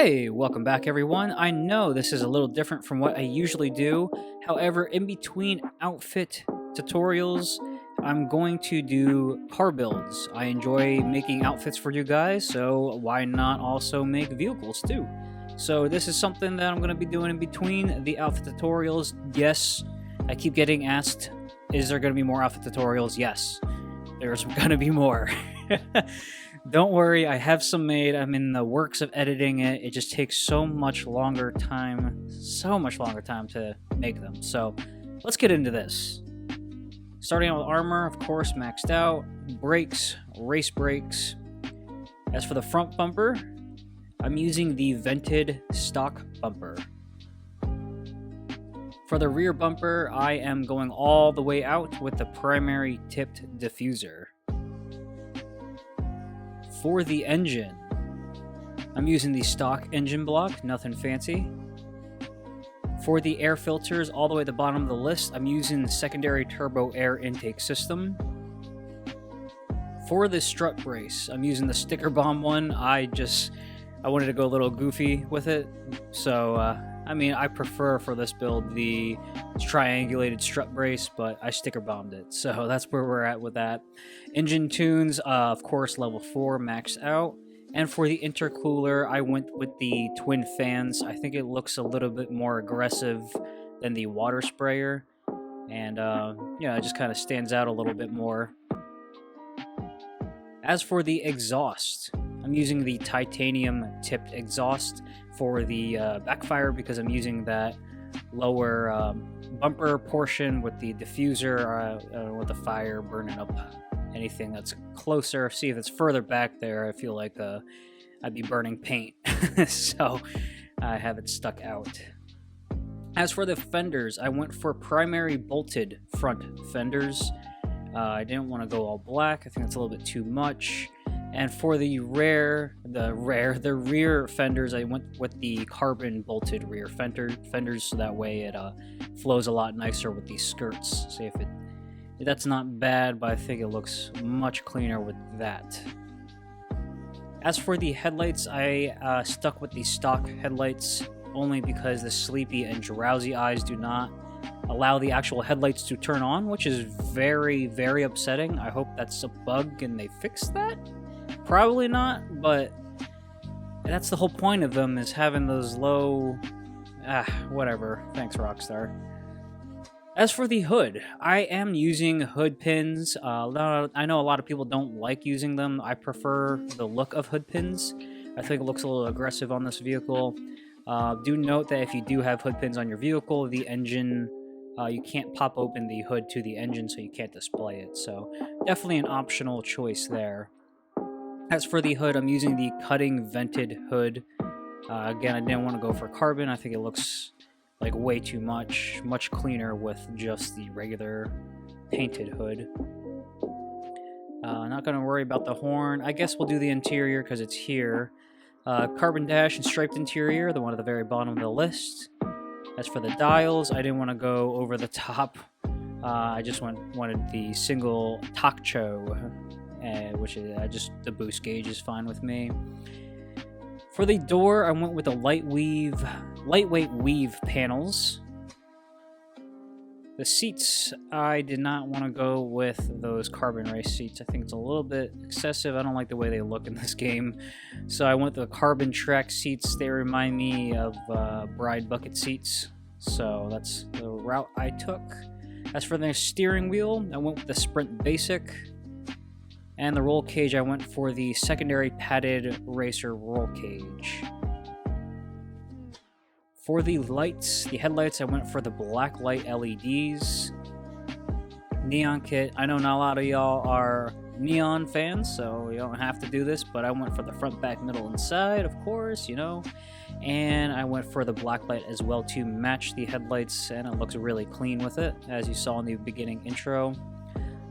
Hey, welcome back everyone. I know this is a little different from what I usually do. However, in between outfit tutorials, I'm going to do car builds. I enjoy making outfits for you guys, so why not also make vehicles too? So this is something that I'm going to be doing in between the outfit tutorials. Yes, I keep getting asked, is there going to be more outfit tutorials? Yes, there's going to be more. Don't worry, I have some made. I'm in the works of editing it. It just takes so much longer time to make them. So let's get into this. Starting out with armor, of course, maxed out. Brakes, race brakes. As for the front bumper, I'm using the vented stock bumper. For the rear bumper, I am going all the way out with the primary tipped diffuser. For the engine, I'm using the stock engine block, nothing fancy. For the air filters, all the way at the bottom of the list, I'm using the secondary turbo air intake system. For the strut brace, I'm using the sticker bomb one. I wanted to go a little goofy with it, so I prefer for this build the triangulated strut brace, but I sticker bombed it, so that's where we're at with that. Engine tunes, of course, level 4 maxed out. And for the intercooler, I went with the twin fans. I think it looks a little bit more aggressive than the water sprayer, and it just kind of stands out a little bit more. As for the exhaust, I'm using the titanium tipped exhaust for the backfire because I'm using that lower bumper portion with the diffuser with the fire burning up anything that's closer. See, if it's further back there, I feel like I'd be burning paint. So I have it stuck out. As for the fenders, I went for primary bolted front fenders. I didn't want to go all black. I think that's a little bit too much. And for the rear fenders, I went with the carbon bolted rear fenders, so that way it flows a lot nicer with these skirts. See if that's not bad, but I think it looks much cleaner with that. As for the headlights, I stuck with the stock headlights only because the sleepy and drowsy eyes do not allow the actual headlights to turn on, which is very, very upsetting. I hope that's a bug and they fix that. Probably not, but that's the whole point of them, is having those low... whatever. Thanks, Rockstar. As for the hood, I am using hood pins. I know a lot of people don't like using them. I prefer the look of hood pins. I think it looks a little aggressive on this vehicle. Do note that if you do have hood pins on your vehicle, the engine... you can't pop open the hood to the engine, so you can't display it. So definitely an optional choice there. As for the hood, I'm using the cutting vented hood. Again, I didn't want to go for carbon. I think it looks like way too much cleaner with just the regular painted hood. Not going to worry about the horn. I guess we'll do the interior because it's here. Carbon dash and striped interior, the one at the very bottom of the list. As for the dials, I didn't want to go over the top. I just wanted the single Takcho, which is just the boost gauge is fine with me. For the door, I went with the lightweight weave panels. The seats, I did not want to go with those carbon race seats. I think it's a little bit excessive. I don't like the way they look in this game. So I went with the carbon track seats. They remind me of bride bucket seats. So that's the route I took. As for the steering wheel, I went with the Sprint Basic. And the roll cage, I went for the secondary padded racer roll cage. For the lights, the headlights, I went for the black light LEDs. Neon kit, I know not a lot of y'all are neon fans, so you don't have to do this, but I went for the front, back, middle, and side, of course, And I went for the black light as well to match the headlights, and it looks really clean with it, as you saw in the beginning intro.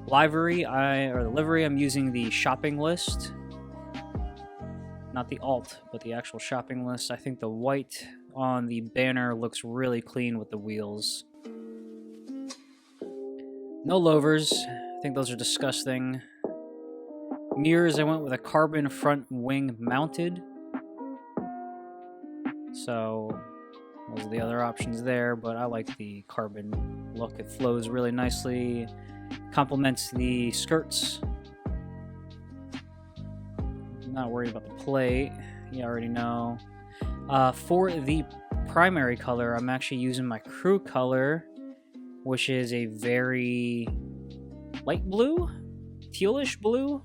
Livery, I'm using the shopping list. Not the alt, but the actual shopping list. I think the white on the banner looks really clean with the wheels. No louvers. I think those are disgusting. Mirrors, I went with a carbon front wing mounted. So those are the other options there, but I like the carbon look. It flows really nicely, complements the skirts. Not worried about the plate, you already know. For the primary color, I'm actually using my crew color, which is a very light blue, tealish blue.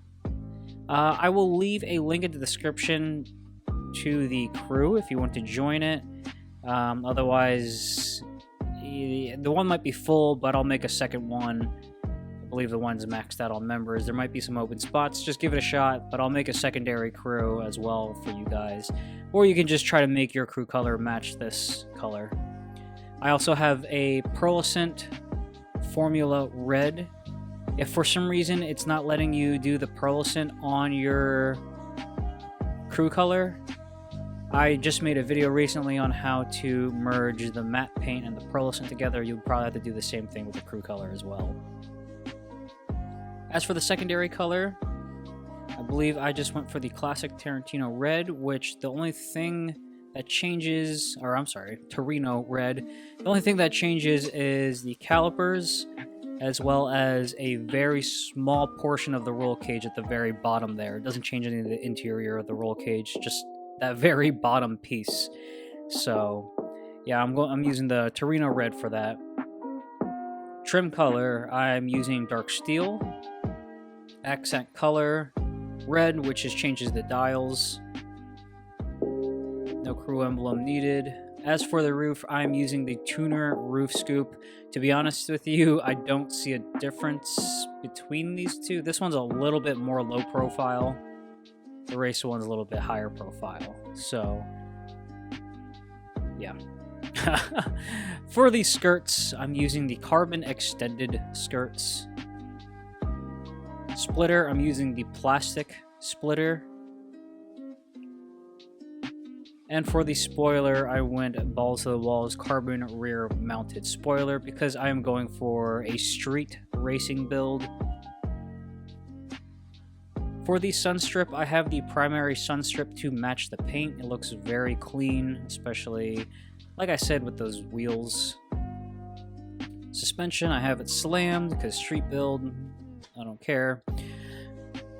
I will leave a link in the description to the crew if you want to join it. Otherwise, the one might be full, but I'll make a second one. I believe the one's maxed out on members. There might be some open spots. Just give it a shot, but I'll make a secondary crew as well for you guys. Or you can just try to make your crew color match this color. I also have a Pearlescent Formula Red. If for some reason it's not letting you do the Pearlescent on your crew color, I just made a video recently on how to merge the matte paint and the Pearlescent together. You'll probably have to do the same thing with the crew color as well. As for the secondary color, I believe I just went for the classic Tarantino Red, which the only thing that changes, or I'm sorry, Torino Red. The only thing that changes is the calipers, as well as a very small portion of the roll cage at the very bottom there. It doesn't change any of the interior of the roll cage, just that very bottom piece. So yeah, I'm using the Torino Red for that. Trim color, I'm using dark steel. Accent color, red, which changes the dials. No crew emblem needed. As for the roof, I'm using the tuner roof scoop. To be honest with you, I don't see a difference between these two. This one's a little bit more low profile. The racer one's a little bit higher profile. So, yeah. For the skirts, I'm using the carbon extended skirts. Splitter, I'm using the plastic splitter. And for the spoiler, I went balls to the walls carbon rear mounted spoiler because I am going for a street racing build. For the sunstrip, I have the primary sunstrip to match the paint. It looks very clean, especially, like I said, with those wheels. Suspension, I have it slammed because street build, I don't care.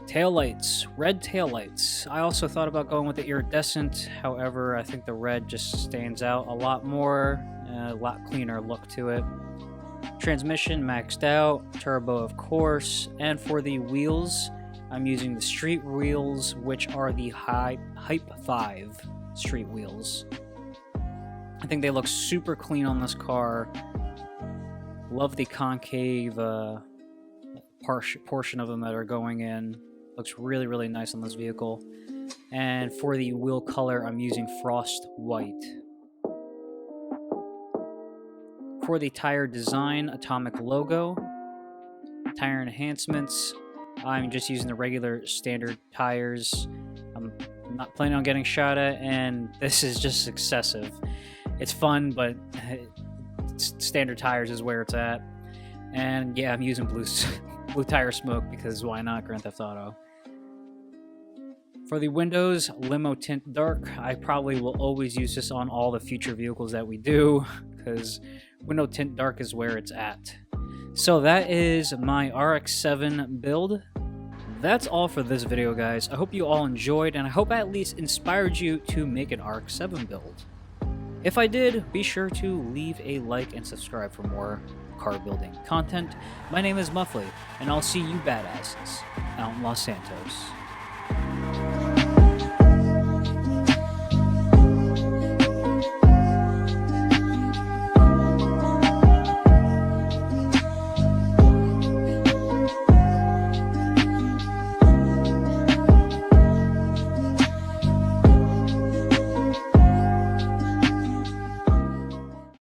Taillights, red taillights. I also thought about going with the iridescent, however, I think the red just stands out a lot more, a lot cleaner look to it. Transmission maxed out, turbo of course, and for the wheels, I'm using the street wheels, which are the Hype 5 street wheels. I think they look super clean on this car. Love the concave portion of them that are going in. Looks really, really nice on this vehicle. And for the wheel color, I'm using Frost White. For the tire design, Atomic logo. Tire enhancements, I'm just using the regular standard tires. I'm not planning on getting shot at, and this is just excessive. It's fun, but standard tires is where it's at. And yeah, I'm using blue tire smoke because why not? Grand Theft Auto. For the windows, Limo Tint Dark. I probably will always use this on all the future vehicles that we do because Window Tint Dark is where it's at. So that is my RX-7 build. That's all for this video, guys. I hope you all enjoyed, and I hope I at least inspired you to make an RX-7 build. If I did, be sure to leave a like and subscribe for more car building content. My name is Mufflee, and I'll see you badasses out in Los Santos.